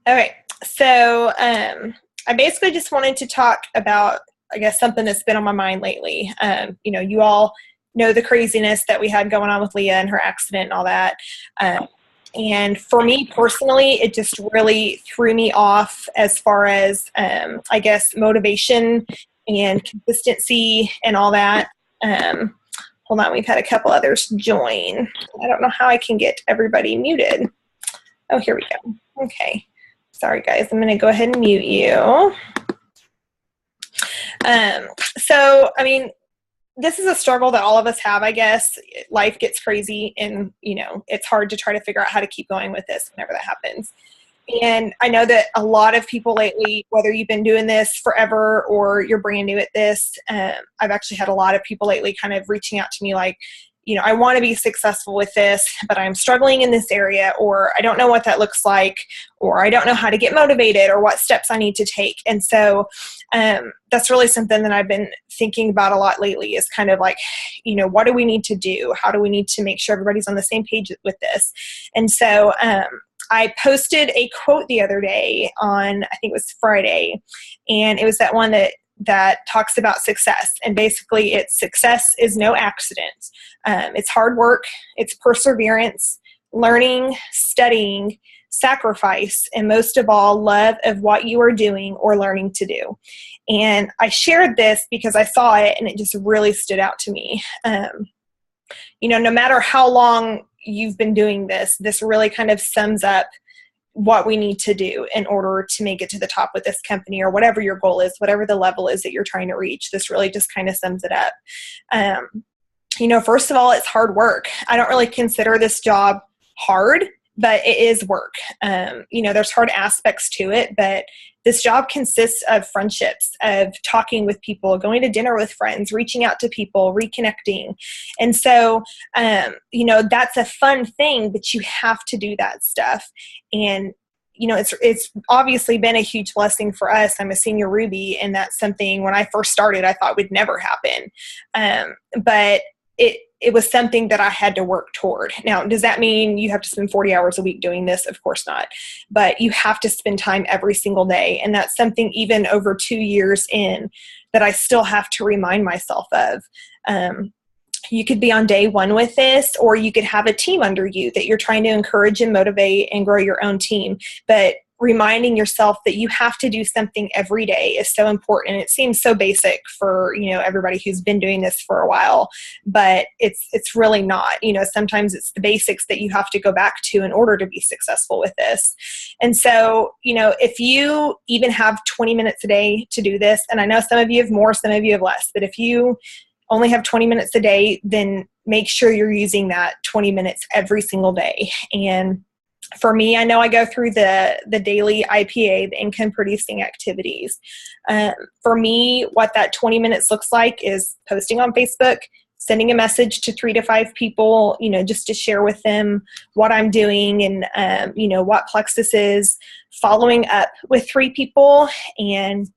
All right. So I basically just wanted to talk about, I guess, something that's been on my mind lately. You all know the craziness that we had going on with Leah and her accident and all that. And for me personally, it just really threw me off as far as, I guess, motivation and consistency and all that. Hold on, we've had a couple others join. I don't know how I can get everybody muted. Oh, here we go. Okay. Sorry, guys. I'm going to go ahead and mute you. This is a struggle that all of us have, I guess. Life gets crazy, and, it's hard to try to figure out how to keep going with this whenever that happens. And I know that a lot of people lately, whether you've been doing this forever or you're brand new at this, I've actually had a lot of people lately kind of reaching out to me like, I want to be successful with this, but I'm struggling in this area, or I don't know what that looks like, or I don't know how to get motivated or what steps I need to take. And so that's really something that I've been thinking about a lot lately is kind of like, what do we need to do? How do we need to make sure everybody's on the same page with this? And so I posted a quote the other day on, I think it was Friday, and it was that one that talks about success. And basically it's success is no accident. It's hard work, it's perseverance, learning, studying, sacrifice, and most of all, love of what you are doing or learning to do. And I shared this because I saw it and it just really stood out to me. No matter how long you've been doing this really kind of sums up what we need to do in order to make it to the top with this company, or whatever your goal is, whatever the level is that you're trying to reach. This really just kind of sums it up. First of all, it's hard work. I don't really consider this job hard, but it is work. There's hard aspects to it, but this job consists of friendships, of talking with people, going to dinner with friends, reaching out to people, reconnecting. And so, that's a fun thing, but you have to do that stuff. And, it's obviously been a huge blessing for us. I'm a senior Ruby, and that's something when I first started, I thought would never happen. But it was something that I had to work toward. Now, does that mean you have to spend 40 hours a week doing this? Of course not. But you have to spend time every single day. And that's something even over 2 years in that I still have to remind myself of. You could be on day one with this, or you could have a team under you that you're trying to encourage and motivate and grow your own team. But reminding yourself that you have to do something every day is so important. It seems so basic for, everybody who's been doing this for a while, but it's really not. Sometimes it's the basics that you have to go back to in order to be successful with this. And so, if you even have 20 minutes a day to do this, and I know some of you have more, some of you have less, but if you only have 20 minutes a day, then make sure you're using that 20 minutes every single day. And for me, I know I go through the daily IPA, the income producing activities. For me, what that 20 minutes looks like is posting on Facebook, sending a message to 3 to 5 people, just to share with them what I'm doing and, what Plexus is, following up with 3 people. And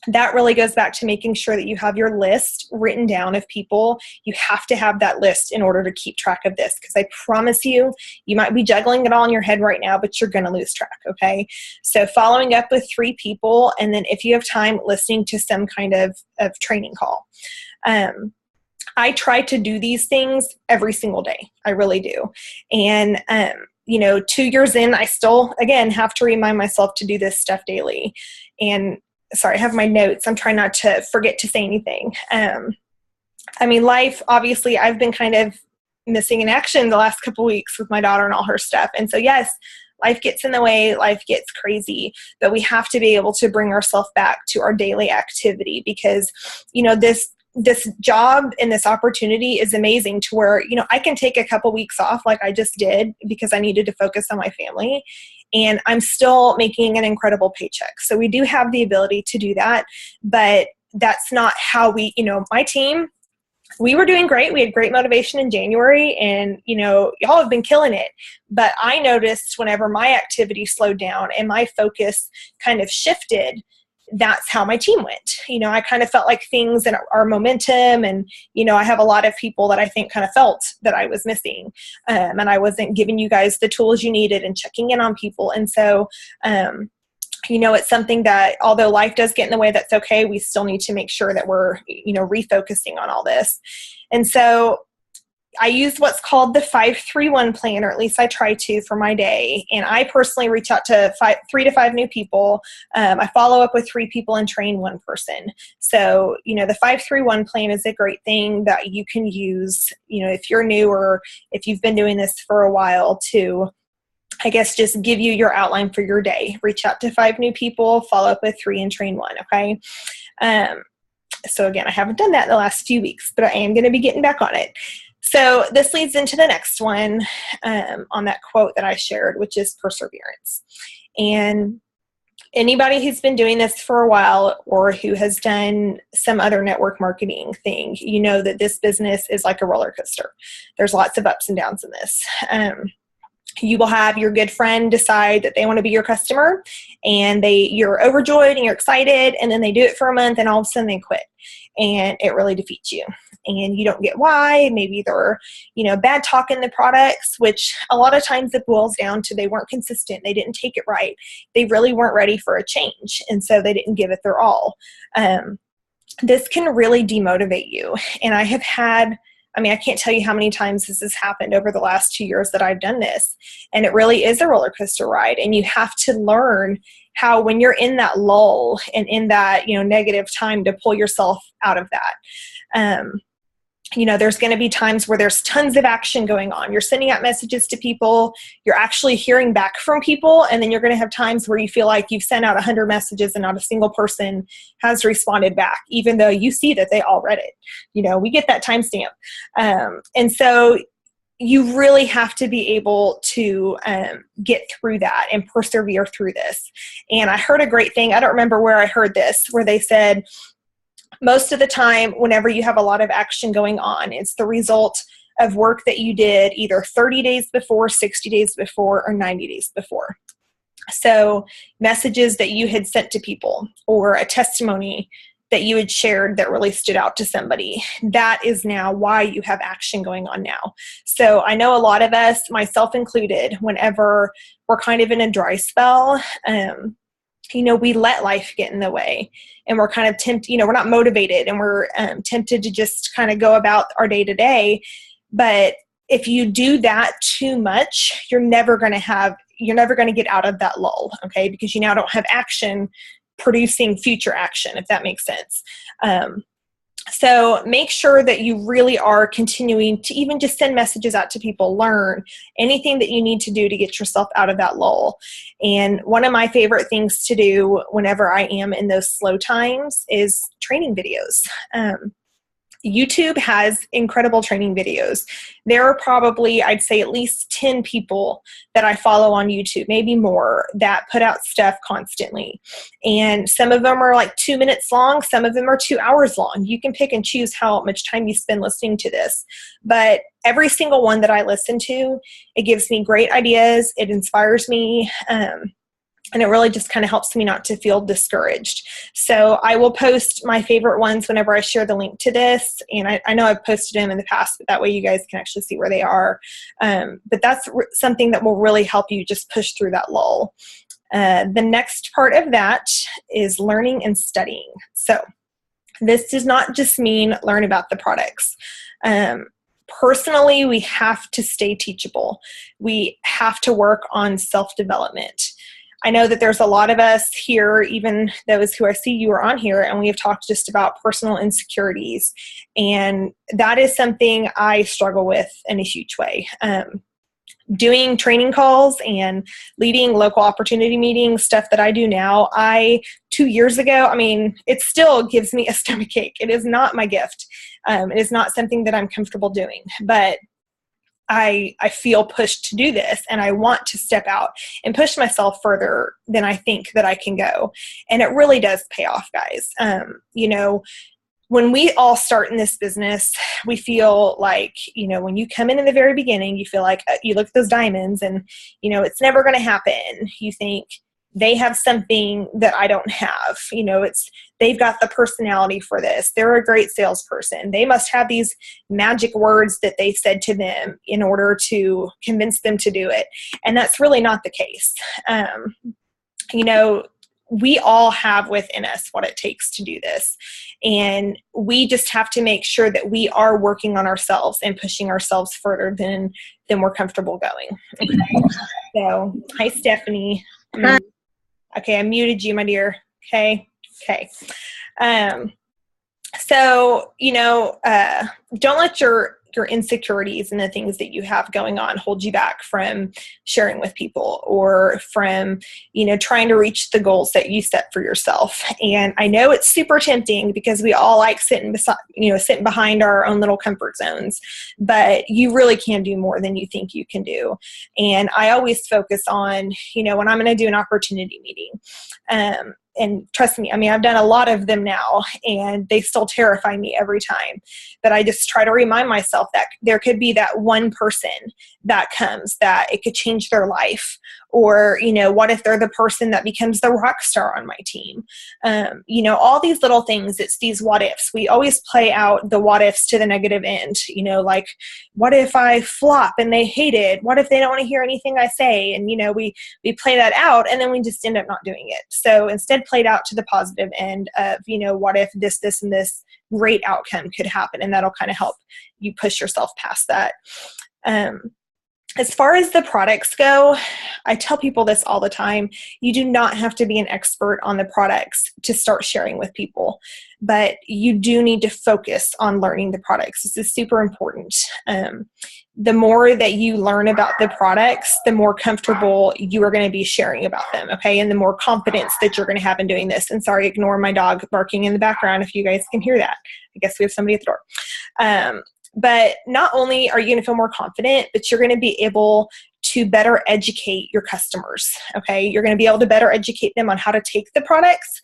that really goes back to making sure that you have your list written down of people. You have to have that list in order to keep track of this, because I promise you, you might be juggling it all in your head right now, but you're going to lose track, okay? So following up with 3 people, and then if you have time, listening to some kind of training call. I try to do these things every single day. I really do. And 2 years in, I still, again, have to remind myself to do this stuff daily. And sorry, I have my notes. I'm trying not to forget to say anything. Life, obviously, I've been kind of missing in action the last couple weeks with my daughter and all her stuff. And so, yes, life gets in the way, life gets crazy, but we have to be able to bring ourselves back to our daily activity, because, this job and this opportunity is amazing to where, I can take a couple weeks off like I just did because I needed to focus on my family, and I'm still making an incredible paycheck. So we do have the ability to do that, but that's not how we, my team, we were doing great. We had great motivation in January, and, y'all have been killing it. But I noticed whenever my activity slowed down and my focus kind of shifted, that's how my team went. I kind of felt like things in our momentum, and, I have a lot of people that I think kind of felt that I was missing, and I wasn't giving you guys the tools you needed and checking in on people. And so, it's something that, although life does get in the way, that's okay. We still need to make sure that we're, refocusing on all this. And so I use what's called the 5-3-1 plan, or at least I try to, for my day. And I personally reach out to 3 to 5 new people. I follow up with 3 people and train 1 person. So, the 5-3-1 plan is a great thing that you can use, if you're new or if you've been doing this for a while, to, I guess, just give you your outline for your day. Reach out to 5 new people, follow up with 3, and train 1. Okay. So again, I haven't done that in the last few weeks, but I am going to be getting back on it. So this leads into the next one, on that quote that I shared, which is perseverance. And anybody who's been doing this for a while, or who has done some other network marketing thing, that this business is like a roller coaster. There's lots of ups and downs in this. You will have your good friend decide that they want to be your customer, and you're overjoyed and you're excited, and then they do it for a month and all of a sudden they quit, and it really defeats you. And you don't get why. Maybe they're, bad talking the products, which a lot of times it boils down to they weren't consistent. They didn't take it right. They really weren't ready for a change. And so they didn't give it their all. This can really demotivate you. And I can't tell you how many times this has happened over the last 2 years that I've done this. And it really is a roller coaster ride. And you have to learn how, when you're in that lull and in that, negative time, to pull yourself out of that. There's going to be times where there's tons of action going on. You're sending out messages to people. You're actually hearing back from people. And then you're going to have times where you feel like you've sent out 100 messages and not a single person has responded back, even though you see that they all read it. We get that timestamp. And so you really have to be able to get through that and persevere through this. And I heard a great thing. I don't remember where I heard this, where they said, most of the time, whenever you have a lot of action going on, it's the result of work that you did either 30 days before, 60 days before, or 90 days before. So messages that you had sent to people, or a testimony that you had shared that really stood out to somebody, that is now why you have action going on now. So I know a lot of us, myself included, whenever we're kind of in a dry spell, we let life get in the way, and we're kind of tempted, we're not motivated, and we're tempted to just kind of go about our day to day. But if you do that too much, you're never going to get out of that lull. Okay. Because you now don't have action producing future action, if that makes sense. So make sure that you really are continuing to even just send messages out to people, learn anything that you need to do to get yourself out of that lull. And one of my favorite things to do whenever I am in those slow times is training videos. YouTube has incredible training videos. There are probably, I'd say, at least 10 people that I follow on YouTube, maybe more, that put out stuff constantly. And some of them are like 2 minutes long. Some of them are 2 hours long. You can pick and choose how much time you spend listening to this. But every single one that I listen to, it gives me great ideas. It inspires me. And it really just kind of helps me not to feel discouraged. So I will post my favorite ones whenever I share the link to this. And I know I've posted them in the past, but that way you guys can actually see where they are. But that's something that will really help you just push through that lull. The next part of that is learning and studying. So this does not just mean learn about the products. Personally, we have to stay teachable. We have to work on self-development. I know that there's a lot of us here, even those who I see you are on here, and we have talked just about personal insecurities. And that is something I struggle with in a huge way. Doing training calls and leading local opportunity meetings, stuff that I do now, 2 years ago, it still gives me a stomachache. It is not my gift. It is not something that I'm comfortable doing, but I feel pushed to do this, and I want to step out and push myself further than I think that I can go. And it really does pay off, guys. When we all start in this business, we feel like, when you come in the very beginning, you feel like you look at those diamonds and, it's never going to happen. You think they have something that I don't have. They've got the personality for this. They're a great salesperson. They must have these magic words that they said to them in order to convince them to do it. And that's really not the case. we all have within us what it takes to do this. And we just have to make sure that we are working on ourselves and pushing ourselves further than we're comfortable going. Okay. So, hi, Stephanie. Okay, I muted you, my dear. Okay. So, don't let your insecurities and the things that you have going on hold you back from sharing with people, or from, trying to reach the goals that you set for yourself. And I know it's super tempting because we all like sitting behind our own little comfort zones, but you really can do more than you think you can do. And I always focus on, when I'm going to do an opportunity meeting, and trust me, I've done a lot of them now, and they still terrify me every time. But I just try to remind myself that there could be that one person that comes that it could change their life. Or, what if they're the person that becomes the rock star on my team? All these little things, it's these what ifs. We always play out the what ifs to the negative end, like, what if I flop and they hate it? What if they don't want to hear anything I say? And, we play that out, and then we just end up not doing it. So instead, played out to the positive end of, what if this, and this great outcome could happen? And that'll kind of help you push yourself past that. As far as the products go, I tell people this all the time. You do not have to be an expert on the products to start sharing with people, but you do need to focus on learning the products. This is super important. The more that you learn about the products, the more comfortable you are going to be sharing about them, okay? And the more confidence that you're going to have in doing this. And sorry, ignore my dog barking in the background if you guys can hear that. I guess we have somebody at the door. But not only are you going to feel more confident, but you're going to be able to better educate your customers, okay? You're going to be able to better educate them on how to take the products,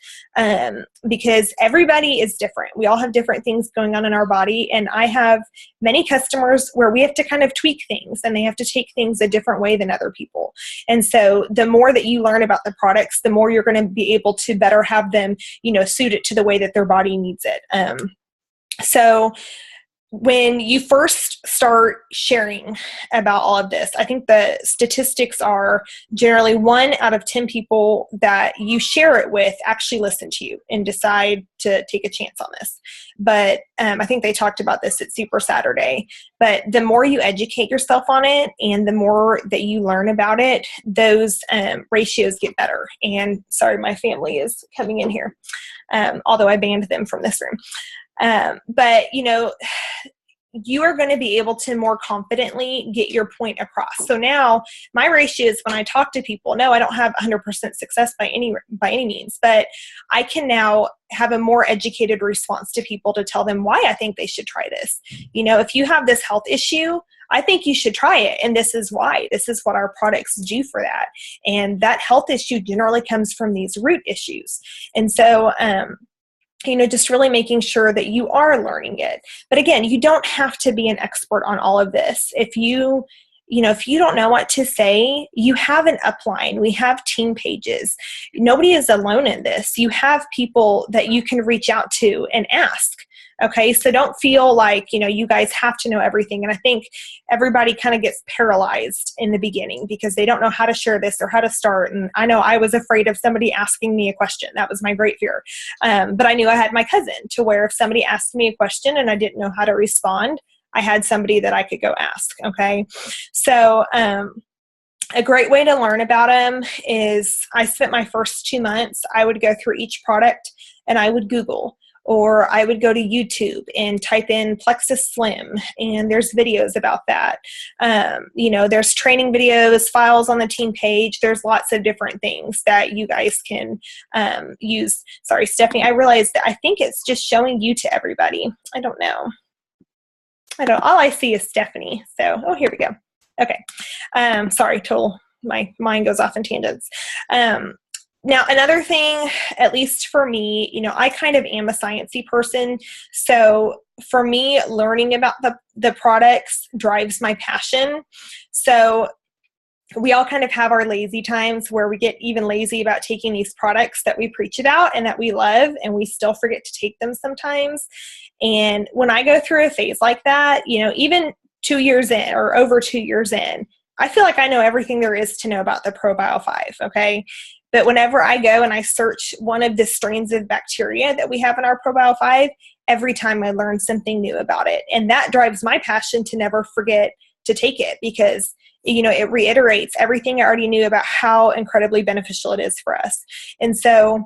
because everybody is different. We all have different things going on in our body, and I have many customers where we have to kind of tweak things, and they have to take things a different way than other people. And so the more that you learn about the products, the more you're going to be able to better have them, suit it to the way that their body needs it. So when you first start sharing about all of this, I think the statistics are generally 1 out of 10 people that you share it with actually listen to you and decide to take a chance on this. But I think they talked about this at Super Saturday. But the more you educate yourself on it and the more that you learn about it, those ratios get better. And sorry, my family is coming in here, although I banned them from this room. But you are going to be able to more confidently get your point across. So now my ratios, when I talk to people, no, I don't have 100% success by any means, but I can now have a more educated response to people to tell them why I think they should try this. If you have this health issue, I think you should try it. And this is why. This is what our products do for that. And that health issue generally comes from these root issues. And so, just really making sure that you are learning it. But again, you don't have to be an expert on all of this. If you don't know what to say, you have an upline. We have team pages. Nobody is alone in this. You have people that you can reach out to and ask. Okay, so don't feel like, you guys have to know everything. And I think everybody kind of gets paralyzed in the beginning because they don't know how to share this or how to start. And I know I was afraid of somebody asking me a question. That was my great fear. But I knew I had my cousin to where if somebody asked me a question and I didn't know how to respond, I had somebody that I could go ask. Okay, so a great way to learn about them is I spent my first 2 months, I would go through each product and I would Google. Or I would go to YouTube and type in Plexus Slim, and there's videos about that. There's training videos, files on the team page. There's lots of different things that you guys can use. Sorry, Stephanie, I realized that I think it's just showing you to everybody. I don't know. All I see is Stephanie. So, here we go. Okay. Sorry, my mind goes off in tangents. Now, another thing, at least for me, I kind of am a sciencey person. So for me, learning about the products drives my passion. So we all kind of have our lazy times where we get even lazy about taking these products that we preach about and that we love, and we still forget to take them sometimes. And when I go through a phase like that, even 2 years in or over 2 years in, I feel like I know everything there is to know about the ProBio 5, okay? But whenever I go and I search one of the strains of bacteria that we have in our ProBio 5, every time I learn something new about it. And that drives my passion to never forget to take it, because it reiterates everything I already knew about how incredibly beneficial it is for us. And so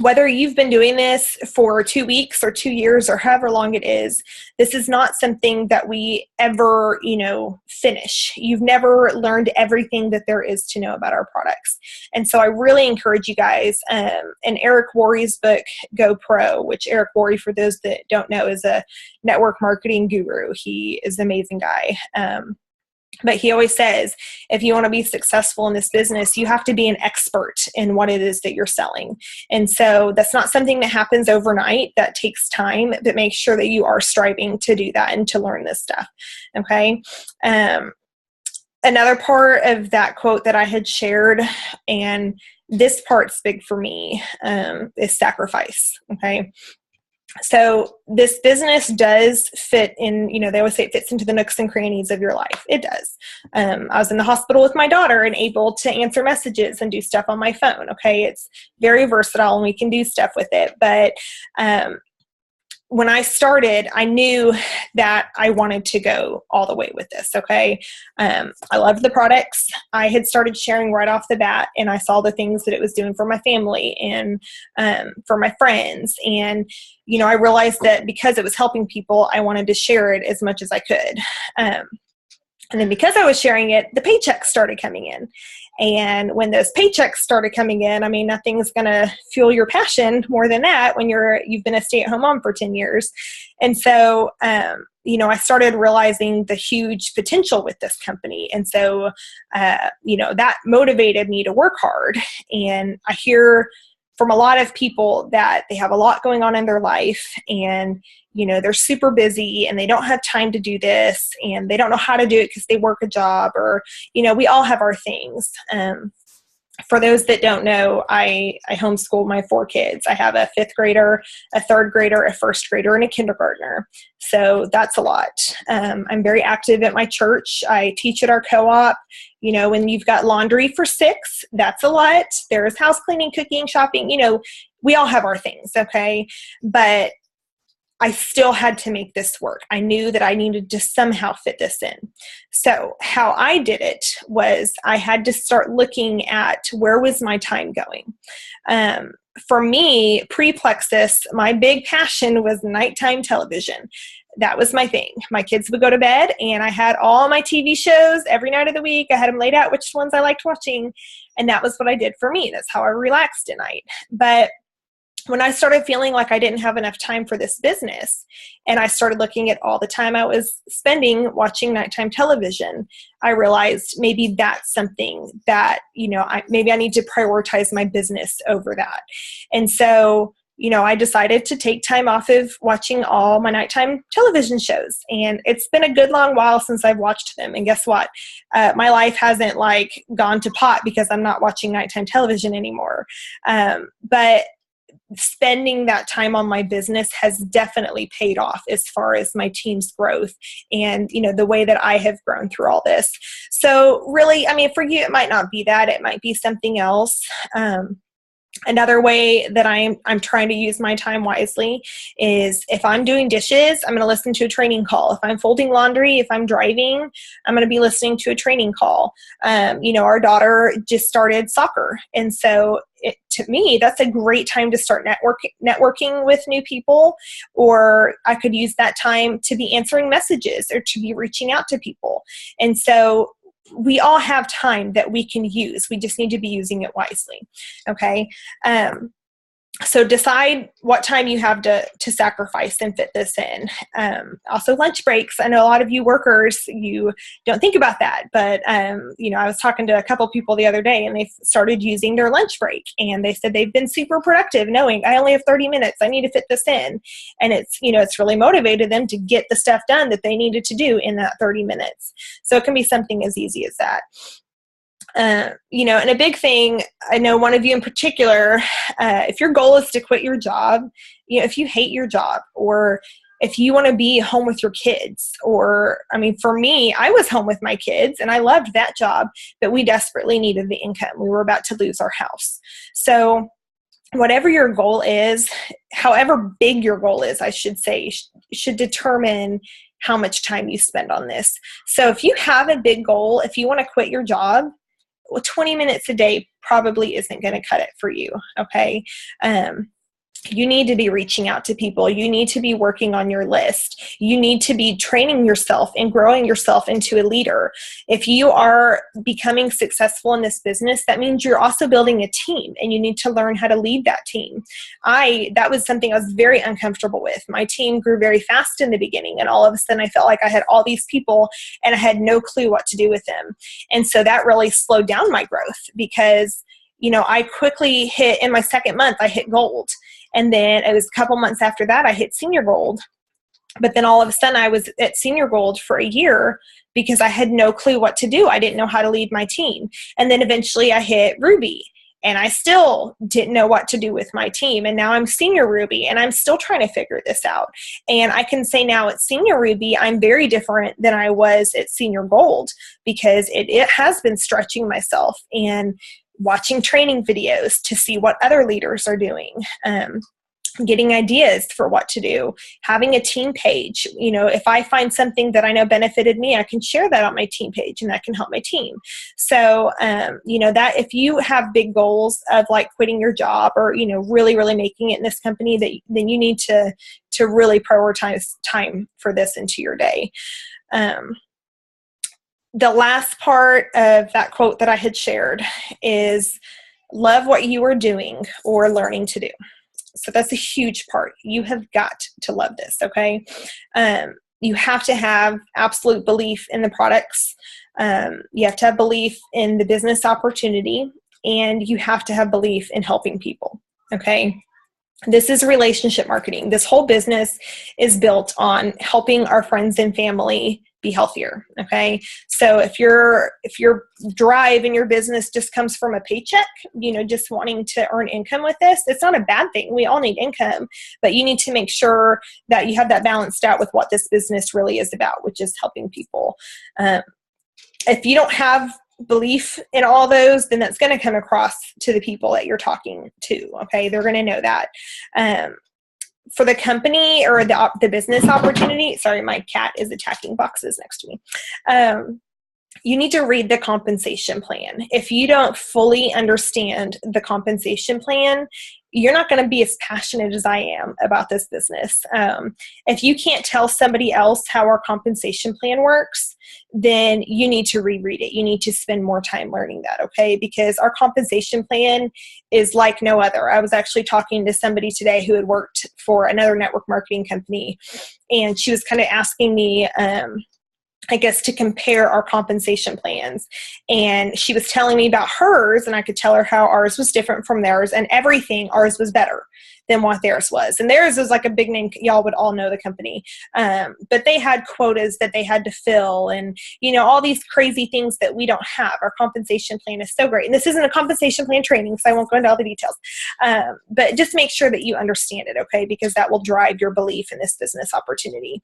whether you've been doing this for 2 weeks or 2 years or however long it is, this is not something that we ever, finish. You've never learned everything that there is to know about our products. And so I really encourage you guys, in Eric Worre's book, Go Pro, which Eric Worre, for those that don't know, is a network marketing guru. He is an amazing guy. But he always says, if you want to be successful in this business, you have to be an expert in what it is that you're selling. And so that's not something that happens overnight. That takes time, but make sure that you are striving to do that and to learn this stuff. Okay. Another part of that quote that I had shared, and this part's big for me, is sacrifice. Okay. So this business does fit in, they always say it fits into the nooks and crannies of your life. It does. I was in the hospital with my daughter and able to answer messages and do stuff on my phone. Okay. It's very versatile and we can do stuff with it. But, when I started, I knew that I wanted to go all the way with this. Okay. I loved the products. I had started sharing right off the bat, and I saw the things that it was doing for my family and for my friends. And, I realized that because it was helping people, I wanted to share it as much as I could. And then because I was sharing it, the paychecks started coming in. And when those paychecks started coming in, nothing's going to fuel your passion more than that when you've been a stay-at-home mom for 10 years. And so, I started realizing the huge potential with this company. And so, that motivated me to work hard. And I hear from a lot of people that they have a lot going on in their life, and they're super busy and they don't have time to do this, and they don't know how to do it because they work a job, or we all have our things. For those that don't know, I homeschool my 4 kids. I have a 5th grader, a 3rd grader, a 1st grader, and a kindergartner. So that's a lot. I'm very active at my church. I teach at our co-op. When you've got laundry for 6, that's a lot. There's house cleaning, cooking, shopping. We all have our things, okay? But I still had to make this work. I knew that I needed to somehow fit this in. So how I did it was I had to start looking at where was my time going. For me, pre-Plexus, my big passion was nighttime television. That was my thing. My kids would go to bed and I had all my TV shows every night of the week. I had them laid out which ones I liked watching. And that was what I did for me. That's how I relaxed at night. But when I started feeling like I didn't have enough time for this business, and I started looking at all the time I was spending watching nighttime television, I realized maybe that's something that, maybe I need to prioritize my business over that. And so, I decided to take time off of watching all my nighttime television shows. And it's been a good long while since I've watched them. And guess what? My life hasn't gone to pot because I'm not watching nighttime television anymore. But spending that time on my business has definitely paid off as far as my team's growth and, the way that I have grown through all this. So really, for you, it might not be that. It might be something else. Another way that I'm trying to use my time wisely is if I'm doing dishes, I'm going to listen to a training call. If I'm folding laundry, if I'm driving, I'm going to be listening to a training call. Our daughter just started soccer. And so to me, that's a great time to start networking with new people, or I could use that time to be answering messages or to be reaching out to people. And so we all have time that we can use. We just need to be using it wisely. Okay. So decide what time you have to sacrifice and fit this in. Also lunch breaks. I know a lot of you workers, you don't think about that, but I was talking to a couple people the other day and they started using their lunch break and they said they've been super productive knowing I only have 30 minutes. I need to fit this in. And it's really motivated them to get the stuff done that they needed to do in that 30 minutes. So it can be something as easy as that. And a big thing, I know one of you in particular, if your goal is to quit your job, if you hate your job, or if you want to be home with your kids, or, I mean, for me, I was home with my kids and I loved that job, but we desperately needed the income. We were about to lose our house. So whatever your goal is, however big your goal is, I should say, should determine how much time you spend on this. So if you have a big goal, if you want to quit your job, well, 20 minutes a day probably isn't going to cut it for you. Okay. You need to be reaching out to people. You need to be working on your list. You need to be training yourself and growing yourself into a leader. If you are becoming successful in this business, that means you're also building a team, and you need to learn how to lead that team. That was something I was very uncomfortable with. My team grew very fast in the beginning, and all of a sudden I felt like I had all these people and I had no clue what to do with them. And so that really slowed down my growth, because I quickly hit, in my second month, I hit gold. And then it was a couple months after that, I hit senior gold. But then all of a sudden I was at senior gold for a year because I had no clue what to do. I didn't know how to lead my team. And then eventually I hit ruby, and I still didn't know what to do with my team. And now I'm senior ruby, and I'm still trying to figure this out. And I can say now at senior ruby, I'm very different than I was at senior gold, because it has been stretching myself and watching training videos to see what other leaders are doing, getting ideas for what to do, having a team page. If I find something that I know benefited me, I can share that on my team page, and that can help my team. So, that if you have big goals of like quitting your job, or, really, really making it in this company, then you need to really prioritize time for this into your day. The last part of that quote that I had shared is, love what you are doing or learning to do. So that's a huge part. You have got to love this, okay? You have to have absolute belief in the products. You have to have belief in the business opportunity, and you have to have belief in helping people, okay? This is relationship marketing. This whole business is built on helping our friends and family be healthier. Okay. So if your drive in your business just comes from a paycheck, just wanting to earn income with this, it's not a bad thing. We all need income, but you need to make sure that you have that balanced out with what this business really is about, which is helping people. If you don't have belief in all those, then that's going to come across to the people that you're talking to. Okay. They're going to know that. For the company or the business opportunity, sorry, my cat is attacking boxes next to me. You need to read the compensation plan. If you don't fully understand the compensation plan, you're not going to be as passionate as I am about this business. If you can't tell somebody else how our compensation plan works, then you need to reread it. You need to spend more time learning that, okay? Because our compensation plan is like no other. I was actually talking to somebody today who had worked for another network marketing company, and she was kind of asking me, I guess, to compare our compensation plans. And she was telling me about hers, and I could tell her how ours was different from theirs, and everything, ours was better than what theirs was. And theirs was like a big name. Y'all would all know the company. But they had quotas that they had to fill, and, all these crazy things that we don't have. Our compensation plan is so great. And this isn't a compensation plan training, so I won't go into all the details. But just make sure that you understand it, okay? Because that will drive your belief in this business opportunity.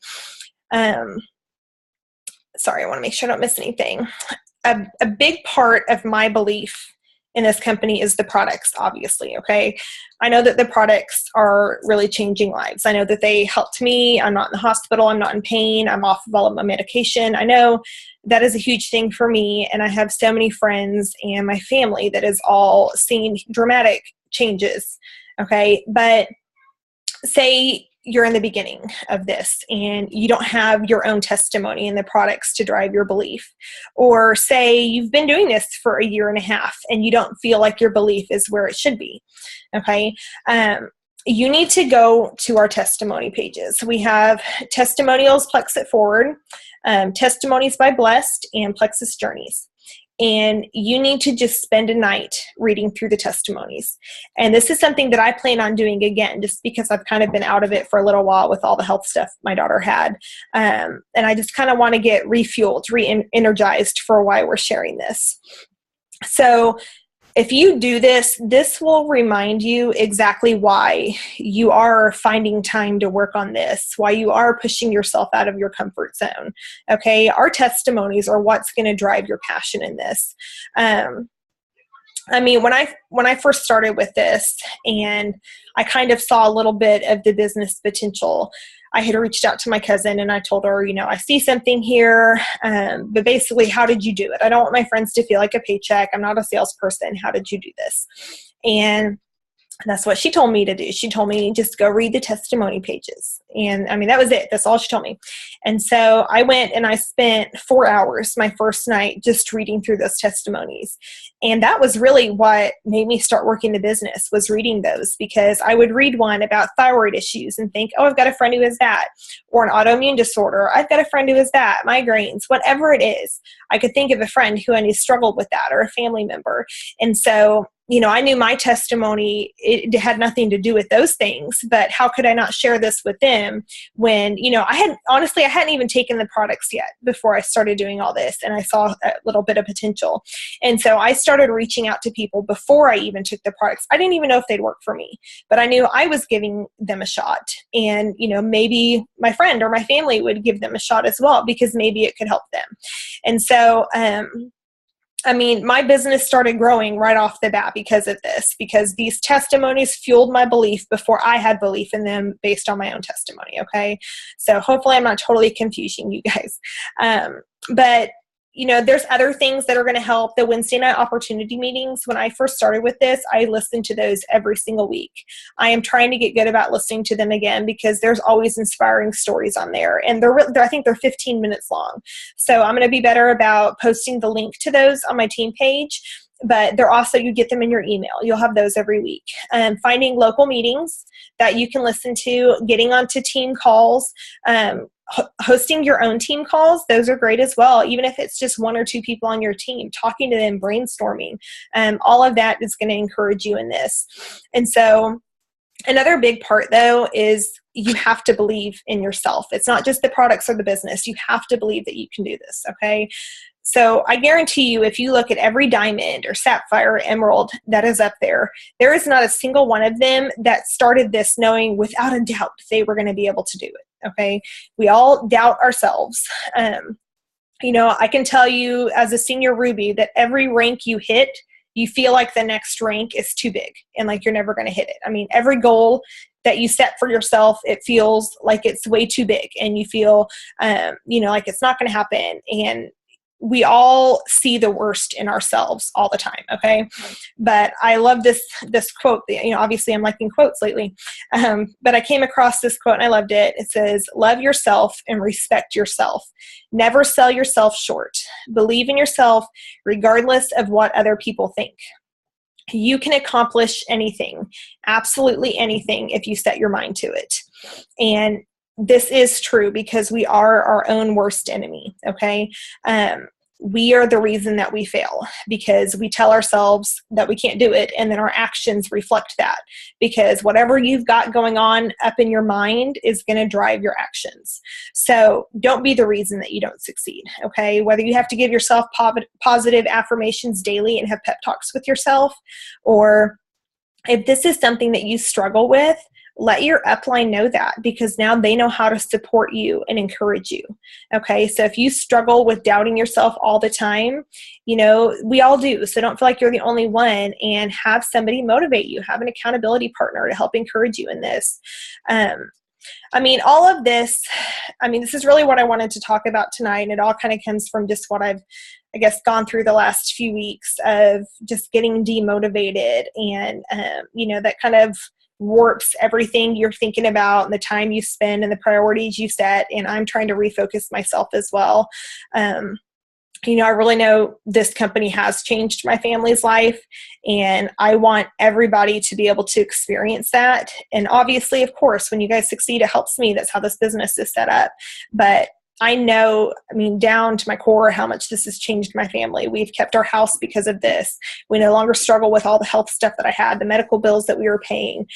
Sorry, I want to make sure I don't miss anything. A big part of my belief in this company is the products, obviously, okay? I know that the products are really changing lives. I know that they helped me. I'm not in the hospital. I'm not in pain. I'm off of all of my medication. I know that is a huge thing for me, and I have so many friends and my family that is all seeing dramatic changes, okay? But say you're in the beginning of this and you don't have your own testimony in the products to drive your belief. Or say you've been doing this for a year and a half and you don't feel like your belief is where it should be. Okay. You need to go to our testimony pages. We have Testimonials, Plex It Forward, Testimonies by Blessed, and Plexus Journeys. And you need to just spend a night reading through the testimonies. And this is something that I plan on doing again, just because I've kind of been out of it for a little while with all the health stuff my daughter had. And I just kind of want to get refueled, re-energized for why we're sharing this. So if you do this, this will remind you exactly why you are finding time to work on this, why you are pushing yourself out of your comfort zone. Okay. Our testimonies are what's going to drive your passion in this. I mean, when I first started with this and I kind of saw a little bit of the business potential, I had reached out to my cousin and I told her, I see something here, but basically, how did you do it? I don't want my friends to feel like a paycheck. I'm not a salesperson. How did you do this? And that's what she told me to do. She told me just go read the testimony pages. And I mean, that was it. That's all she told me. And so I went and I spent 4 hours my first night just reading through those testimonies. And that was really what made me start working the business, was reading those, because I would read one about thyroid issues and think, oh, I've got a friend who has that, or an autoimmune disorder. I've got a friend who has that, migraines, whatever it is. I could think of a friend who I knew struggled with that, or a family member. And so I knew my testimony, it had nothing to do with those things, but how could I not share this with them when, I hadn't even taken the products yet before I started doing all this, and I saw a little bit of potential. And so I started reaching out to people before I even took the products. I didn't even know if they'd work for me, but I knew I was giving them a shot, and, maybe my friend or my family would give them a shot as well, because maybe it could help them. And so, my business started growing right off the bat because of this, because these testimonies fueled my belief before I had belief in them based on my own testimony. Okay. So hopefully I'm not totally confusing you guys. But there's other things that are going to help. The Wednesday night opportunity meetings, when I first started with this, I listened to those every single week. I am trying to get good about listening to them again, because there's always inspiring stories on there. And I think they're 15 minutes long. So I'm going to be better about posting the link to those on my team page. But they're also, you get them in your email. You'll have those every week. Finding local meetings that you can listen to, getting onto team calls, hosting your own team calls. Those are great as well. Even if it's just 1 or 2 people on your team, talking to them, brainstorming, all of that is going to encourage you in this. And so another big part, though, is you have to believe in yourself. It's not just the products or the business. You have to believe that you can do this. Okay. So I guarantee you, if you look at every diamond or sapphire or emerald that is up there, there is not a single one of them that started this knowing without a doubt they were going to be able to do it. Okay. We all doubt ourselves. I can tell you as a senior Ruby that every rank you hit, you feel like the next rank is too big and like you're never going to hit it. I mean, every goal that you set for yourself, it feels like it's way too big, and you feel, like it's not going to happen. And we all see the worst in ourselves all the time. Okay. But I love this quote. Obviously I'm liking quotes lately. But I came across this quote and I loved it. It says, love yourself and respect yourself. Never sell yourself short. Believe in yourself regardless of what other people think. You can accomplish anything, absolutely anything, if you set your mind to it. And this is true because we are our own worst enemy. Okay. We are the reason that we fail, because we tell ourselves that we can't do it. And then our actions reflect that, because whatever you've got going on up in your mind is going to drive your actions. So don't be the reason that you don't succeed. Okay. Whether you have to give yourself positive affirmations daily and have pep talks with yourself, or if this is something that you struggle with, let your upline know that, because now they know how to support you and encourage you. Okay. So if you struggle with doubting yourself all the time, we all do. So don't feel like you're the only one, and have somebody motivate you, have an accountability partner to help encourage you in this. All of this, this is really what I wanted to talk about tonight. And it all kind of comes from just what I've, gone through the last few weeks of just getting demotivated, and, that kind of warps everything you're thinking about and the time you spend and the priorities you set. And I'm trying to refocus myself as well. I really know this company has changed my family's life, and I want everybody to be able to experience that. And obviously, of course, when you guys succeed, it helps me. That's how this business is set up. But I know, I mean, down to my core, how much this has changed my family. We've kept our house because of this. We no longer struggle with all the health stuff that I had, the medical bills that we were paying,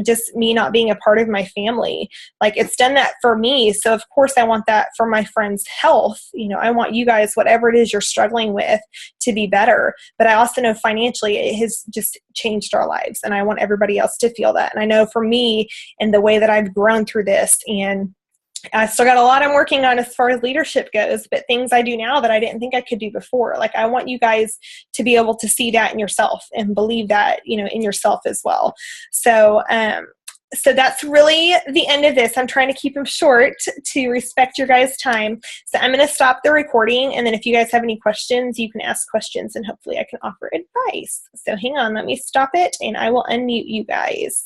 just me not being a part of my family. Like, it's done that for me. So of course I want that for my friends' health. I want you guys, whatever it is you're struggling with, to be better. But I also know financially it has just changed our lives. And I want everybody else to feel that. And I know for me, and the way that I've grown through this, and I still got a lot I'm working on as far as leadership goes, but things I do now that I didn't think I could do before. Like, I want you guys to be able to see that in yourself and believe that, in yourself as well. So, so that's really the end of this. I'm trying to keep them short to respect your guys' time. So I'm going to stop the recording. And then if you guys have any questions, you can ask questions and hopefully I can offer advice. So hang on, let me stop it and I will unmute you guys.